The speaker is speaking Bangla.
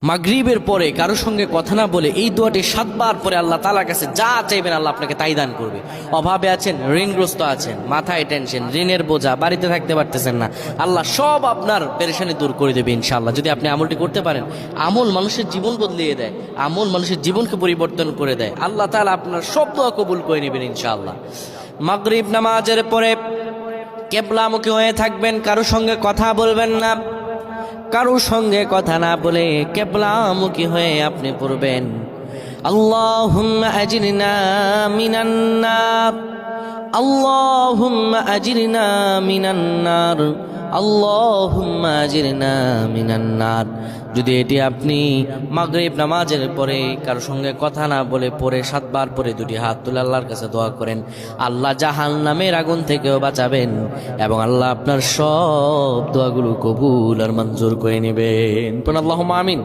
মাগরিবের পরে কারোর সঙ্গে কথা না বলে এই দোয়াটি 7 বার পরে আল্লাহ তাআলার কাছে যা চাইবেন আল্লাহ আপনাকে তাই দান করবে। অভাবে আছেন, ঋণগ্রস্ত আছেন, মাথায় টেনশন, ঋণের বোঝা, বাড়িতে থাকতে পারতেছেন না, আল্লাহ সব আপনার পেরেশানি দূর করে দেবে ইনশাআল্লাহ। যদি আপনি আমলটি করতে পারেন, আমল মানুষের জীবন বদলিয়ে দেয়, আমল মানুষের জীবনকে পরিবর্তন করে দেয়। আল্লাহ তাআলা আপনার সব দোয়া কবুল করে নেবেন ইনশাআল্লাহ। মাগরিব নামাজের পরে কিবলামুখী হয়ে থাকবেন, কারোর সঙ্গে কথা বলবেন না, কারোর সঙ্গে কথা না বলে কিবলামুখী হয়ে আপনি পড়বেন আল্লাহুম্মা আজিরনা মিনান নার, আল্লাহুম্মা আজিরনা মিনান নার, আল্লাহুম্মা আজিরনা মিনান নার। যদি এটি আপনি মাগরিব নামাজের পরে কারোর সঙ্গে কথা না বলে পড়ে 7 বার পরে দুটি হাত তুলে আল্লাহর কাছে দোয়া করেন, আল্লাহ জাহান্নামের আগুন থেকেও বাঁচাবেন এবং আল্লাহ আপনার সব দোয়াগুলো কবুল আর মঞ্জুর করে নেবেন। আল্লাহুম্মা আমিন।